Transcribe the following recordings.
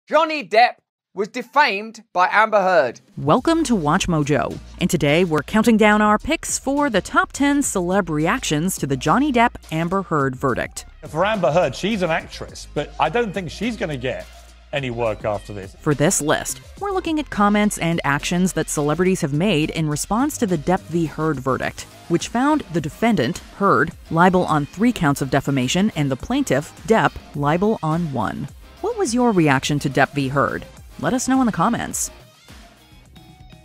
Johnny Depp was defamed by Amber Heard. Welcome to Watch Mojo, and today we're counting down our picks for the top 10 celeb reactions to the Johnny Depp-Amber Heard verdict. For Amber Heard, she's an actress, but I don't think she's going to get any work after this. For this list, we're looking at comments and actions that celebrities have made in response to the Depp v. Heard verdict, which found the defendant, Heard, liable on 3 counts of defamation and the plaintiff, Depp, liable on 1. What was your reaction to Depp v. Heard? Let us know in the comments.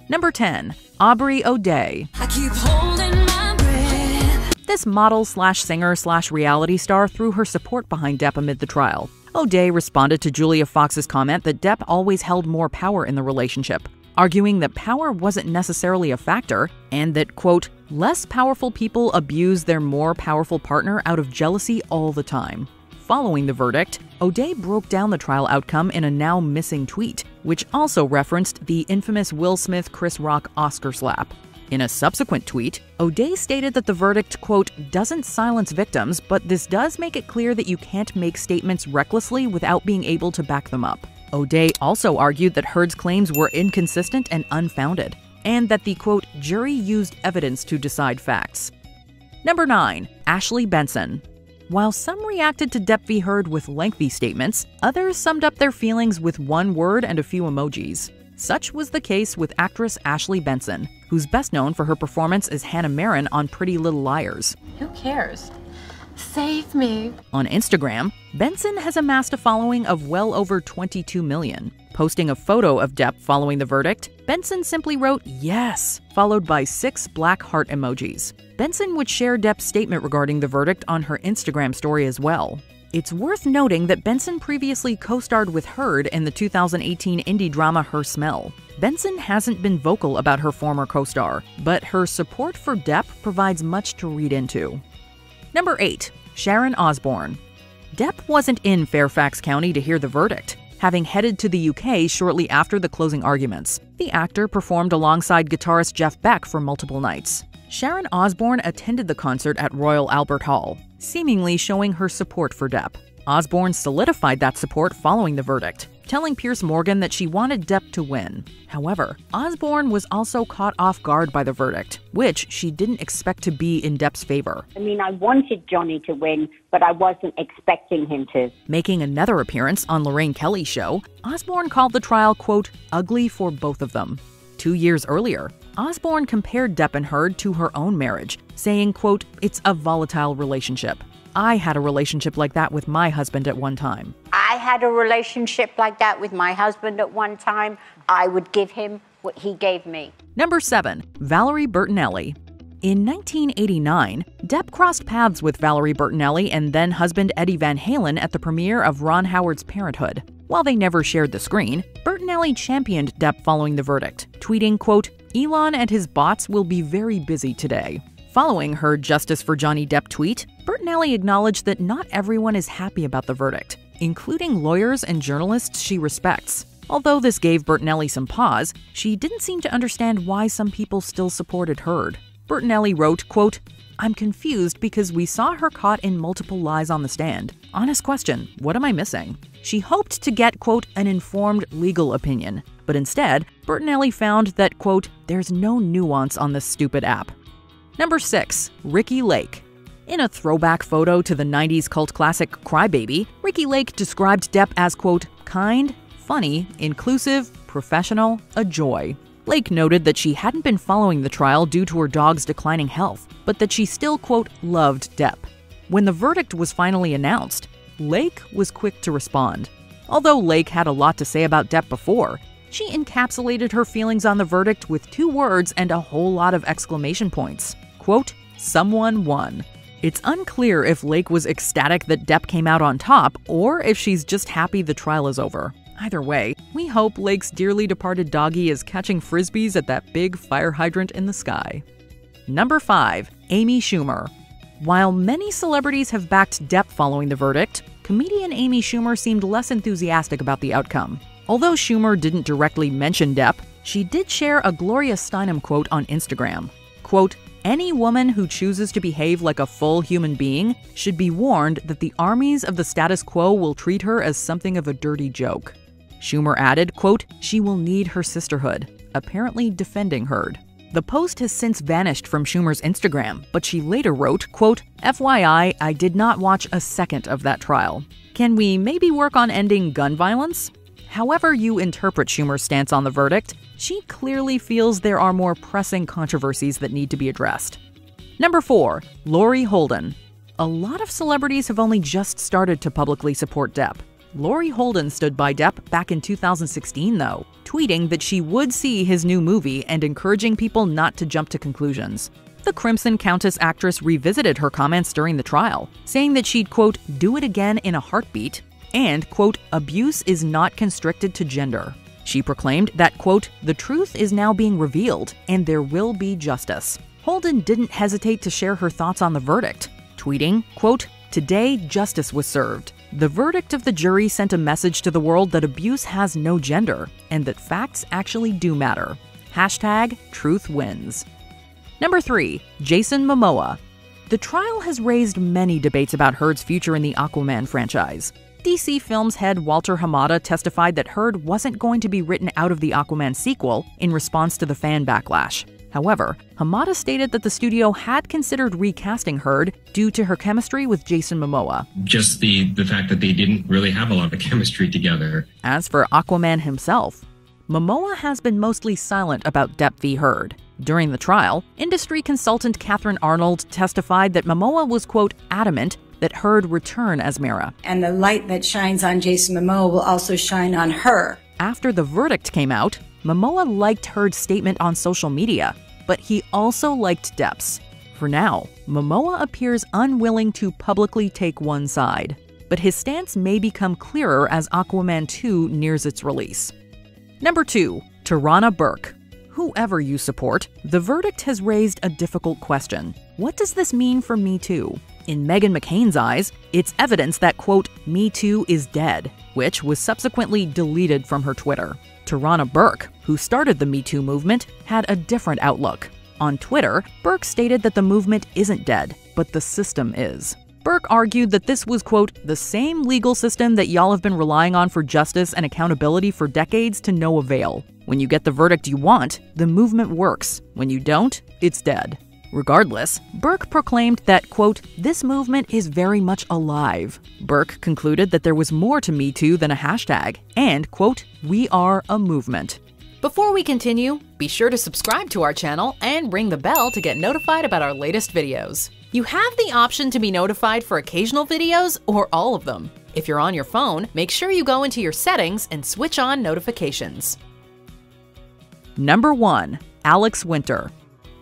Number 10. Aubry ODay. I keep holding my breath. This model/singer/reality star threw her support behind Depp amid the trial. O'Day responded to Julia Fox's comment that Depp always held more power in the relationship, arguing that power wasn't necessarily a factor and that, quote, less powerful people abuse their more powerful partner out of jealousy all the time. Following the verdict, O'Day broke down the trial outcome in a now missing tweet, which also referenced the infamous Will Smith-Chris Rock Oscar slap. In a subsequent tweet, O'Day stated that the verdict, quote, doesn't silence victims, but this does make it clear that you can't make statements recklessly without being able to back them up. O'Day also argued that Heard's claims were inconsistent and unfounded, and that the, quote, jury used evidence to decide facts. Number 9. Ashley Benson. While some reacted to Depp v. Heard with lengthy statements, others summed up their feelings with one word and a few emojis. Such was the case with actress Ashley Benson, who's best known for her performance as Hannah Marin on Pretty Little Liars. Who cares? Save me. On Instagram, Benson has amassed a following of well over 22 million. Posting a photo of Depp following the verdict, Benson simply wrote, "Yes," followed by 6 black heart emojis. Benson would share Depp's statement regarding the verdict on her Instagram story as well. It's worth noting that Benson previously co-starred with Heard in the 2018 indie drama Her Smell. Benson hasn't been vocal about her former co-star, but her support for Depp provides much to read into. Number 8. Sharon Osbourne. Depp wasn't in Fairfax County to hear the verdict, having headed to the UK shortly after the closing arguments. The actor performed alongside guitarist Jeff Beck for multiple nights. Sharon Osbourne attended the concert at Royal Albert Hall, seemingly showing her support for Depp. Osbourne solidified that support following the verdict, telling Piers Morgan that she wanted Depp to win. However, Osbourne was also caught off guard by the verdict, which she didn't expect to be in Depp's favor. I mean, I wanted Johnny to win, but I wasn't expecting him to. Making another appearance on Lorraine Kelly's show, Osbourne called the trial, quote, ugly for both of them. 2 years earlier, Osbourne compared Depp and Heard to her own marriage, saying, quote, it's a volatile relationship. I had a relationship like that with my husband at one time. I had a relationship like that with my husband at one time. I would give him what he gave me. Number 7. Valerie Bertinelli. In 1989, Depp crossed paths with Valerie Bertinelli and then-husband Eddie Van Halen at the premiere of Ron Howard's Parenthood. While they never shared the screen, Bertinelli championed Depp following the verdict, tweeting, quote, Elon and his bots will be very busy today. Following her Justice for Johnny Depp tweet, Bertinelli acknowledged that not everyone is happy about the verdict, including lawyers and journalists she respects. Although this gave Bertinelli some pause, she didn't seem to understand why some people still supported Heard. Bertinelli wrote, quote, I'm confused because we saw her caught in multiple lies on the stand. Honest question, what am I missing? She hoped to get, quote, an informed legal opinion, but instead, Bertinelli found that, quote, there's no nuance on this stupid app. Number 6. Ricki Lake. In a throwback photo to the 90s cult classic Crybaby, Ricki Lake described Depp as, quote, kind, funny, inclusive, professional, a joy. Lake noted that she hadn't been following the trial due to her dog's declining health, but that she still, quote, loved Depp. When the verdict was finally announced, Lake was quick to respond. Although Lake had a lot to say about Depp before, she encapsulated her feelings on the verdict with 2 words and a whole lot of exclamation points. Quote, someone won. It's unclear if Lake was ecstatic that Depp came out on top or if she's just happy the trial is over. Either way, we hope Lake's dearly departed doggy is catching frisbees at that big fire hydrant in the sky. Number 5. Amy Schumer. While many celebrities have backed Depp following the verdict, comedian Amy Schumer seemed less enthusiastic about the outcome. Although Schumer didn't directly mention Depp, she did share a Gloria Steinem quote on Instagram. Quote, any woman who chooses to behave like a full human being should be warned that the armies of the status quo will treat her as something of a dirty joke. Schumer added, quote, "She will need her sisterhood," apparently defending Heard. The post has since vanished from Schumer's Instagram, but she later wrote, quote, "FYI, I did not watch a second of that trial. Can we maybe work on ending gun violence?" However you interpret Schumer's stance on the verdict, she clearly feels there are more pressing controversies that need to be addressed. Number 4. Laurie Holden. A lot of celebrities have only just started to publicly support Depp. Laurie Holden stood by Depp back in 2016, though, tweeting that she would see his new movie and encouraging people not to jump to conclusions. The Crimson Countess actress revisited her comments during the trial, saying that she'd, quote, "do it again in a heartbeat," and, quote, "abuse is not constricted to gender." She proclaimed that, quote, "the truth is now being revealed and there will be justice." Holden didn't hesitate to share her thoughts on the verdict, tweeting, quote, "Today, justice was served. The verdict of the jury sent a message to the world that abuse has no gender and that facts actually do matter. Hashtag truth wins." Number 3. Jason Momoa. The trial has raised many debates about Heard's future in the Aquaman franchise. DC Films head Walter Hamada testified that Heard wasn't going to be written out of the Aquaman sequel in response to the fan backlash. However, Hamada stated that the studio had considered recasting Heard due to her chemistry with Jason Momoa. Just the fact that they didn't really have a lot of chemistry together. As for Aquaman himself, Momoa has been mostly silent about Depp v. Heard. During the trial, industry consultant Catherine Arnold testified that Momoa was, quote, "adamant that Heard return as Mara." And the light that shines on Jason Momoa will also shine on her. After the verdict came out, Momoa liked Heard's statement on social media, but he also liked Depp's. For now, Momoa appears unwilling to publicly take one side, but his stance may become clearer as Aquaman 2 nears its release. Number 2. Tarana Burke. Whoever you support, the verdict has raised a difficult question. What does this mean for Me Too? In Meghan McCain's eyes, it's evidence that, quote, "Me Too is dead," which was subsequently deleted from her Twitter. Tarana Burke, who started the Me Too movement, had a different outlook. On Twitter, Burke stated that the movement isn't dead, but the system is. Burke argued that this was, quote, "the same legal system that y'all have been relying on for justice and accountability for decades to no avail. When you get the verdict you want, the movement works. When you don't, it's dead." Regardless, Burke proclaimed that, quote, "this movement is very much alive." Burke concluded that there was more to Me Too than a hashtag, and, quote, "we are a movement." Before we continue, be sure to subscribe to our channel and ring the bell to get notified about our latest videos. You have the option to be notified for occasional videos or all of them. If you're on your phone, make sure you go into your settings and switch on notifications. Number 1. Alex Winter.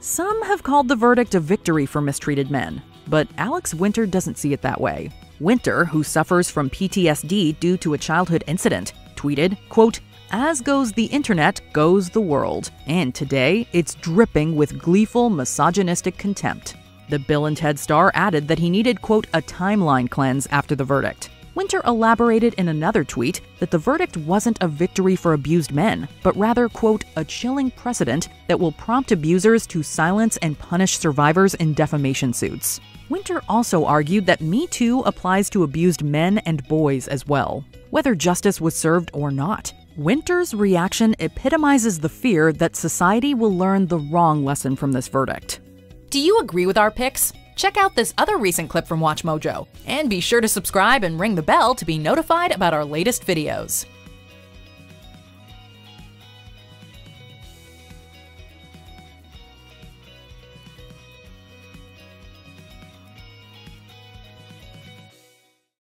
Some have called the verdict a victory for mistreated men, but Alex Winter doesn't see it that way. Winter, who suffers from PTSD due to a childhood incident, tweeted, quote, "As goes the internet, goes the world, and today it's dripping with gleeful, misogynistic contempt." The Bill and Ted star added that he needed, quote, "a timeline cleanse" after the verdict. Winter elaborated in another tweet that the verdict wasn't a victory for abused men, but rather, quote, "a chilling precedent that will prompt abusers to silence and punish survivors in defamation suits." Winter also argued that Me Too applies to abused men and boys as well, whether justice was served or not. Winter's reaction epitomizes the fear that society will learn the wrong lesson from this verdict. Do you agree with our picks? Check out this other recent clip from WatchMojo, and be sure to subscribe and ring the bell to be notified about our latest videos.